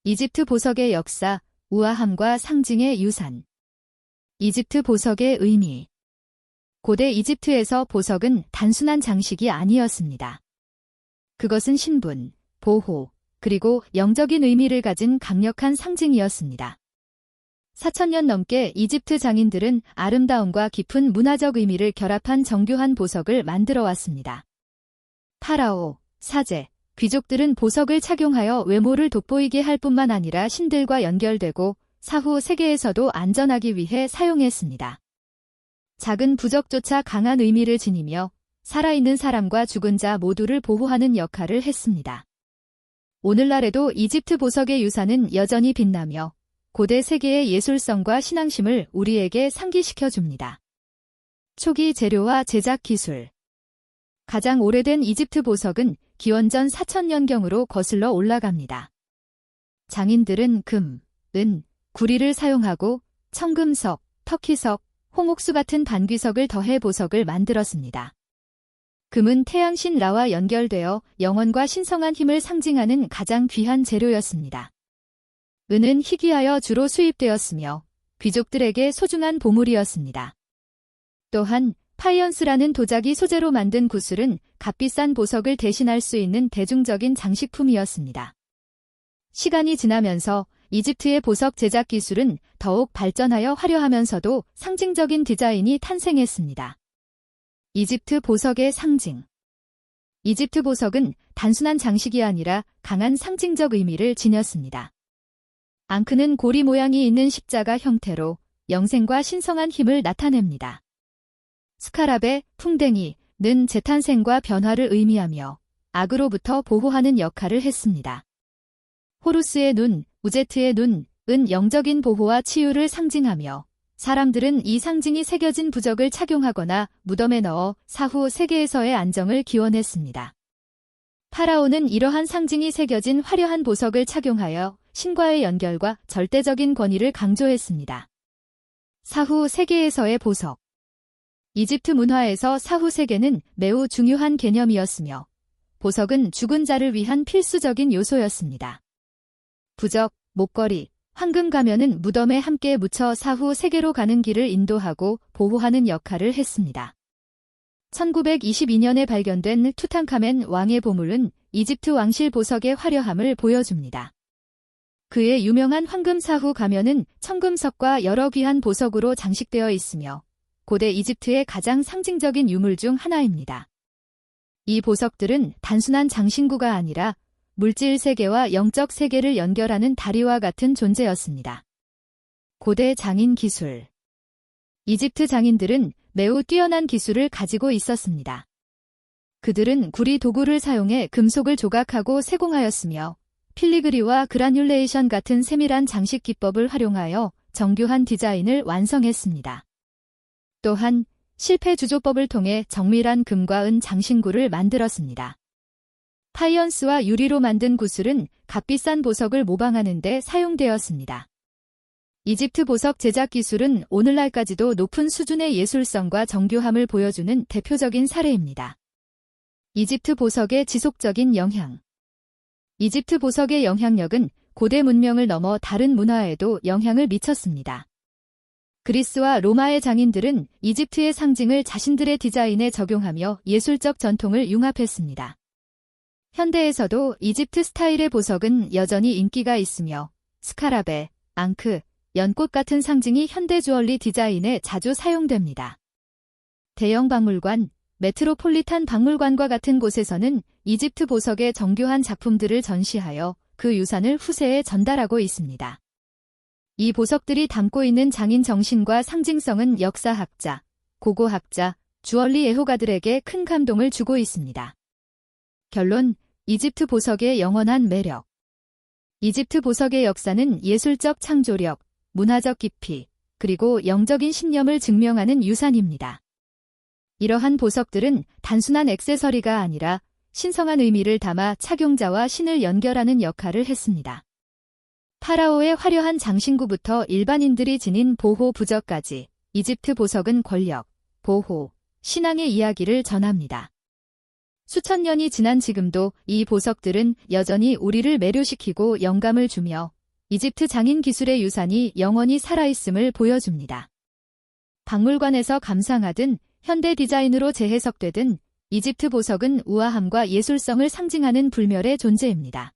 이집트 보석의 역사, 우아함과 상징의 유산. 이집트 보석의 의미. 고대 이집트에서 보석은 단순한 장식이 아니었습니다. 그것은 신분, 보호, 그리고 영적인 의미를 가진 강력한 상징이었습니다. 4,000년 넘게 이집트 장인들은 아름다움과 깊은 문화적 의미를 결합한 정교한 보석을 만들어 왔습니다. 파라오, 사제, 귀족들은 보석을 착용하여 외모를 돋보이게 할 뿐만 아니라 신들과 연결되고 사후 세계에서도 안전하기 위해 사용했습니다. 작은 부적조차 강한 의미를 지니며 살아있는 사람과 죽은 자 모두를 보호하는 역할을 했습니다. 오늘날에도 이집트 보석의 유산은 여전히 빛나며 고대 세계의 예술성과 신앙심을 우리에게 상기시켜줍니다. 초기 재료와 제작 기술. 가장 오래된 이집트 보석은 기원전 4,000년경으로 거슬러 올라갑니다. 장인들은 금, 은, 구리를 사용하고 청금석, 터키석, 홍옥수 같은 반귀석을 더해 보석을 만들었습니다. 금은 태양신 라와 연결되어 영원과 신성한 힘을 상징하는 가장 귀한 재료였습니다. 은은 희귀하여 주로 수입되었으며 귀족들에게 소중한 보물이었습니다. 또한 파이언스라는 도자기 소재로 만든 구슬은 값비싼 보석을 대신할 수 있는 대중적인 장식품이었습니다. 시간이 지나면서 이집트의 보석 제작 기술은 더욱 발전하여 화려하면서도 상징적인 디자인이 탄생했습니다. 이집트 보석의 상징. 이집트 보석은 단순한 장식이 아니라 강한 상징적 의미를 지녔습니다. 앙크는 고리 모양이 있는 십자가 형태로 영생과 신성한 힘을 나타냅니다. 스카라베, 풍뎅이는 재탄생과 변화를 의미하며 악으로부터 보호하는 역할을 했습니다. 호루스의 눈, 우제트의 눈은 영적인 보호와 치유를 상징하며 사람들은 이 상징이 새겨진 부적을 착용하거나 무덤에 넣어 사후 세계에서의 안정을 기원했습니다. 파라오는 이러한 상징이 새겨진 화려한 보석을 착용하여 신과의 연결과 절대적인 권위를 강조했습니다. 사후 세계에서의 보석. 이집트 문화에서 사후 세계는 매우 중요한 개념이었으며 보석은 죽은 자를 위한 필수적인 요소였습니다. 부적, 목걸이, 황금 가면은 무덤에 함께 묻혀 사후 세계로 가는 길을 인도하고 보호하는 역할을 했습니다. 1922년에 발견된 투탕카멘 왕의 보물은 이집트 왕실 보석의 화려함을 보여줍니다. 그의 유명한 황금 사후 가면은 청금석과 여러 귀한 보석으로 장식되어 있으며 고대 이집트의 가장 상징적인 유물 중 하나입니다. 이 보석들은 단순한 장신구가 아니라 물질 세계와 영적 세계를 연결하는 다리와 같은 존재였습니다. 고대 장인 기술. 이집트 장인들은 매우 뛰어난 기술을 가지고 있었습니다. 그들은 구리 도구를 사용해 금속을 조각하고 세공하였으며 필리그리와 그라듈레이션 같은 세밀한 장식 기법을 활용하여 정교한 디자인을 완성했습니다. 또한 실패 주조법을 통해 정밀한 금과 은 장신구를 만들었습니다. 파이언스와 유리로 만든 구슬은 값비싼 보석을 모방하는 데 사용되었습니다. 이집트 보석 제작 기술은 오늘날까지도 높은 수준의 예술성과 정교함을 보여주는 대표적인 사례입니다. 이집트 보석의 지속적인 영향. 이집트 보석의 영향력은 고대 문명을 넘어 다른 문화에도 영향을 미쳤습니다. 그리스와 로마의 장인들은 이집트의 상징을 자신들의 디자인에 적용하며 예술적 전통을 융합했습니다. 현대에서도 이집트 스타일의 보석은 여전히 인기가 있으며 스카라베, 앙크, 연꽃 같은 상징이 현대 주얼리 디자인에 자주 사용됩니다. 대형 박물관, 메트로폴리탄 박물관과 같은 곳에서는 이집트 보석의 정교한 작품들을 전시하여 그 유산을 후세에 전달하고 있습니다. 이 보석들이 담고 있는 장인 정신과 상징성은 역사학자, 고고학자, 주얼리 애호가들에게 큰 감동을 주고 있습니다. 결론, 이집트 보석의 영원한 매력. 이집트 보석의 역사는 예술적 창조력, 문화적 깊이, 그리고 영적인 신념을 증명하는 유산입니다. 이러한 보석들은 단순한 액세서리가 아니라 신성한 의미를 담아 착용자와 신을 연결하는 역할을 했습니다. 파라오의 화려한 장신구부터 일반인들이 지닌 보호 부적까지 이집트 보석은 권력, 보호, 신앙의 이야기를 전합니다. 수천 년이 지난 지금도 이 보석들은 여전히 우리를 매료시키고 영감을 주며 이집트 장인 기술의 유산이 영원히 살아있음을 보여줍니다. 박물관에서 감상하든 현대 디자인으로 재해석되든 이집트 보석은 우아함과 예술성을 상징하는 불멸의 존재입니다.